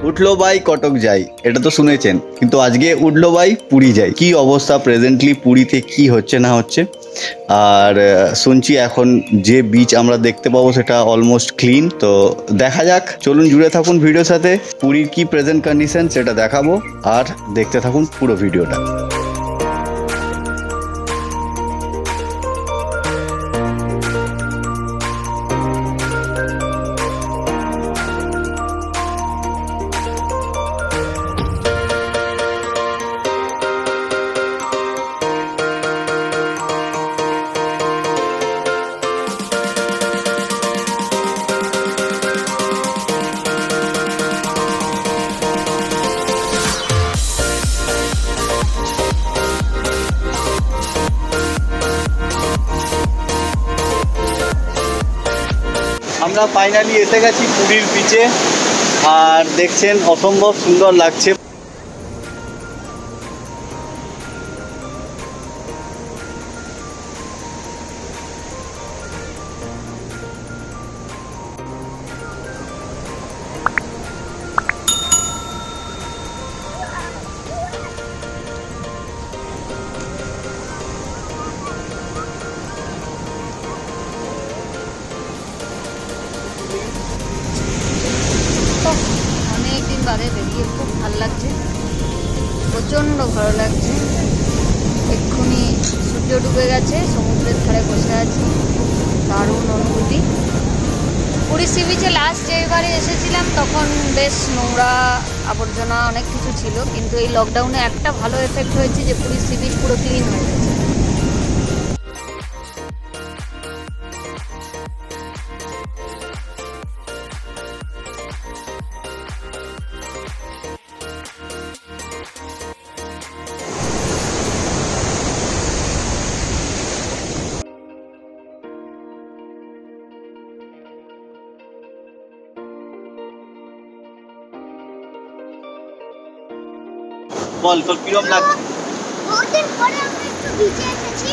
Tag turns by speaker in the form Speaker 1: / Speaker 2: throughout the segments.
Speaker 1: উঠলো ভাই কটক যাই, এটা তো শুনেছেন, কিন্তু আজকে উঠলো ভাই পুরী যাই। কি অবস্থা প্রেজেন্টলি পুরীতে, কি হচ্ছে না হচ্ছে। আর শুনছি এখন যে বিচ আমরা দেখতে পাবো সেটা অলমোস্ট ক্লিন। তো দেখা যাক, চলুন জুড়ে থাকুন ভিডিওর সাথে। পুরীর কি প্রেজেন্ট কন্ডিশন সেটা দেখাবো, আর দেখতে থাকুন পুরো ভিডিওটা। আমরা ফাইনালি এসে গেছি পুরীর বিচে, আর দেখছেন অসম্ভব সুন্দর লাগছে।
Speaker 2: অনেকদিন বাদে বেরিয়ে খুব ভালো লাগছে, প্রচণ্ড ভালো লাগছে। এক্ষুনি সূর্য ডুবে গেছে, সমুদ্রের ধারে বসে আছি, দারুণ অনুভূতি। পুরী সি বিচে লাস্ট যেবারে এসেছিলাম তখন বেশ নোংরা আবর্জনা অনেক কিছু ছিল, কিন্তু এই লকডাউনে একটা ভালো এফেক্ট হয়েছে যে পুরী সি বিচ পুরো ক্লিন হয়ে গেছে।
Speaker 1: বল তোর কিরম লাগছে?
Speaker 3: বহুদিন পরে আমরা একটু বিচে এসেছি,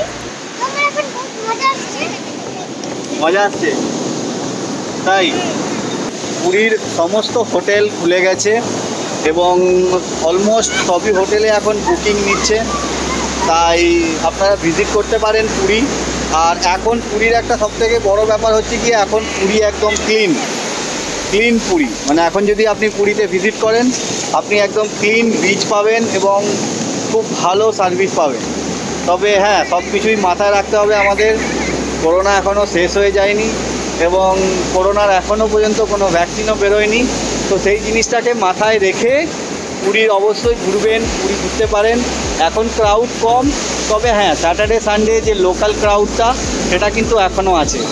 Speaker 3: আমার এখন খুব মজা আসছে।
Speaker 1: মজা আসছে তাই? পুরীর সমস্ত হোটেল খুলে গেছে এবং অলমোস্ট সবই হোটেলে এখন বুকিং নিচ্ছে, তাই আপনারা ভিজিট করতে পারেন পুরী। আর এখন পুরীর একটা সবথেকে বড় ব্যাপার হচ্ছে কি, এখন পুরী একদম ক্লিন পুরী। মানে এখন যদি আপনি পুরীতে ভিজিট করেন, আপনি একদম ক্লিন বিচ পাবেন এবং খুব ভালো সার্ভিস পাবেন। তবে হ্যাঁ, সব কিছুই মাথায় রাখতে হবে আমাদের, করোনা এখনও শেষ হয়ে যায়নি এবং করোনার এখনও পর্যন্ত কোনো ভ্যাকসিনও বেরোয়নি। তো সেই জিনিসটাকে মাথায় রেখে পুরীর অবশ্যই ঘুরবেন, পুরী ঘুরতে পারেন। এখন ক্রাউড কম, তবে হ্যাঁ স্যাটারডে সানডে যে লোকাল ক্রাউডটা সেটা কিন্তু এখনও আছে।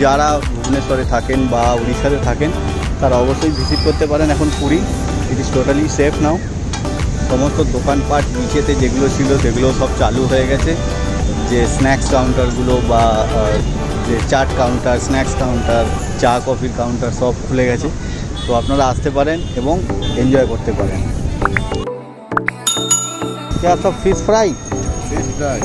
Speaker 1: যারা ভুবনেশ্বরে থাকেন বা উড়িষ্যাতে থাকেন তারা অবশ্যই ভিজিট করতে পারেন এখন Puri. It is totally safe now. সমস্ত দোকানপাট বিচেতে যেগুলো ছিল সেগুলো সব চালু হয়ে গেছে। যে স্ন্যাক্স কাউন্টারগুলো বা যে চাট কাউন্টার, স্ন্যাক্স কাউন্টার, চা কফির কাউন্টার সব খুলে গেছে। তো আপনারা আসতে পারেন এবং এনজয় করতে পারেন। क्या सब फिश फ्राई?
Speaker 4: Fish fry.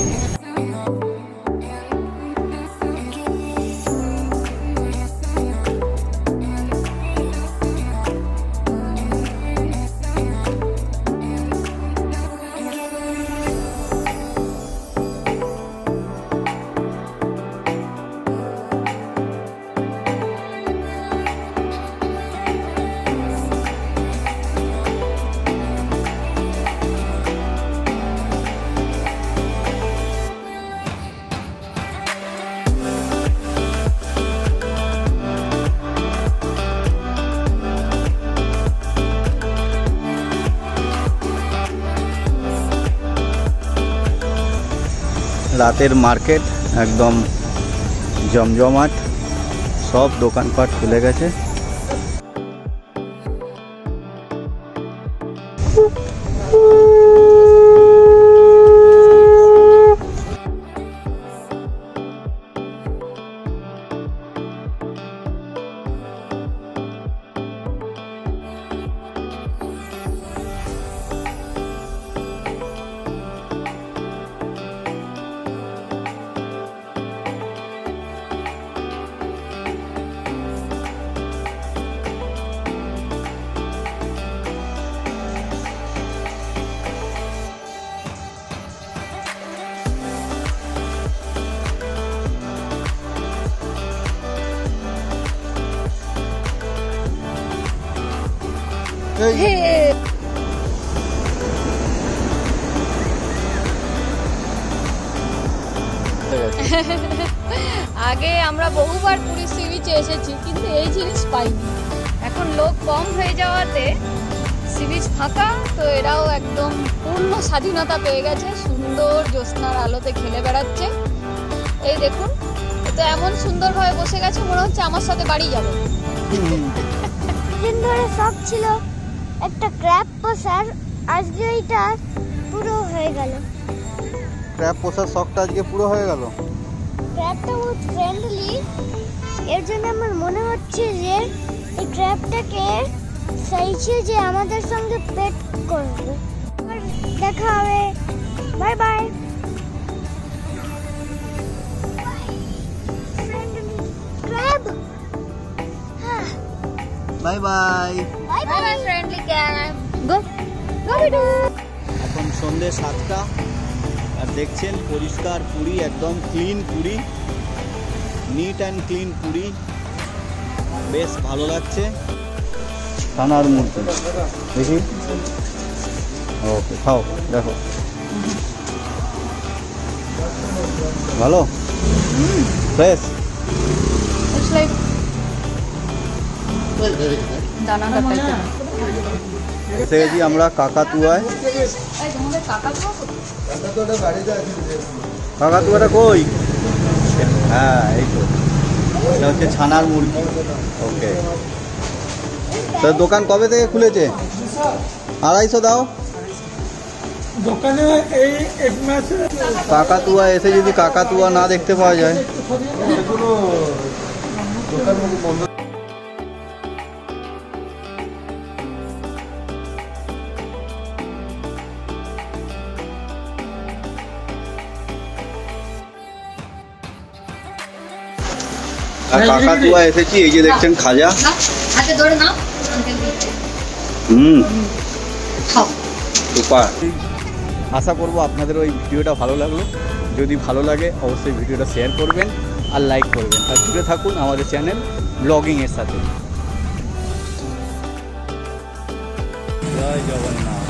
Speaker 1: রাতের মার্কেট একদম জমজমাট, সব দোকানপাট খুলে গেছে।
Speaker 2: আগে আমরা বহুবার পুরী সি বিচে এসেছি, কিন্তু এই জিনিস পাইনি। এখন লোক কম হয়ে যাওয়াতে সি বিচ ফাঁকা, তো এরাও একদম পূর্ণ স্বাধীনতা পেয়ে গেছে, সুন্দর জ্যোৎস্নার আলোতে খেলে বেড়াচ্ছে। এই দেখুন, তো এমন সুন্দরভাবে বসে গেছে, মনে হচ্ছে আমার সাথে বাড়ি যাবে।
Speaker 3: দিন ধরে শখ ছিল একটা ক্র্যাব পোষার, আজকে এটা পুরো হয়ে গেল।
Speaker 1: ক্র্যাব পোষার শখটা আজকে পুরো হয়ে গেল।
Speaker 3: ক্র্যাবটা বহুত ফ্রেন্ডলি, এর জন্য আমার মনে হচ্ছে যে এই ক্র্যাবটাকে চাইছে যে আমাদের সঙ্গে পেট করবে। আর দেখা হবে, bye bye. Crab,
Speaker 1: bye bye.
Speaker 3: Bye
Speaker 2: bye bye friendly cab, go go বিডু।
Speaker 1: এখন সন্ধ্যে 7টা, আর দেখছেন পরিষ্কার পুরী, একদম clean Puri, neat and clean Puri, বেশ ভালো লাগছে। ছানার মূর্তি দেখি, ওকে খাও, দেখো ভালো, ফ্রেশ। এসে গেছি আমরা কাকাতুয়ায়। কাকাতুয়াটা কই? হ্যাঁ, এই তো, এটা হচ্ছে ছানার মুরগি। ওকে, তো দোকান কবে থেকে খুলেছে? 250 দাও।
Speaker 4: দোকানে এই 1 মাসে
Speaker 1: কাকাতুয়া এসে যদি কাকাতুয়া না দেখতে পাওয়া যায়, আর কাকাতুয়া এসেছি, এই যে দেখছেন খাজা।
Speaker 2: হাতে ধরে নাও, খাও।
Speaker 1: সুপার। আশা করবো আপনাদের ওই ভিডিওটা ভালো লাগলো। যদি ভালো লাগে অবশ্যই ভিডিওটা শেয়ার করবেন আর লাইক করবেন, আর জুড়ে থাকুন আমাদের চ্যানেল ব্লগিংয়ের সাথে। জয় জগন্নাথ।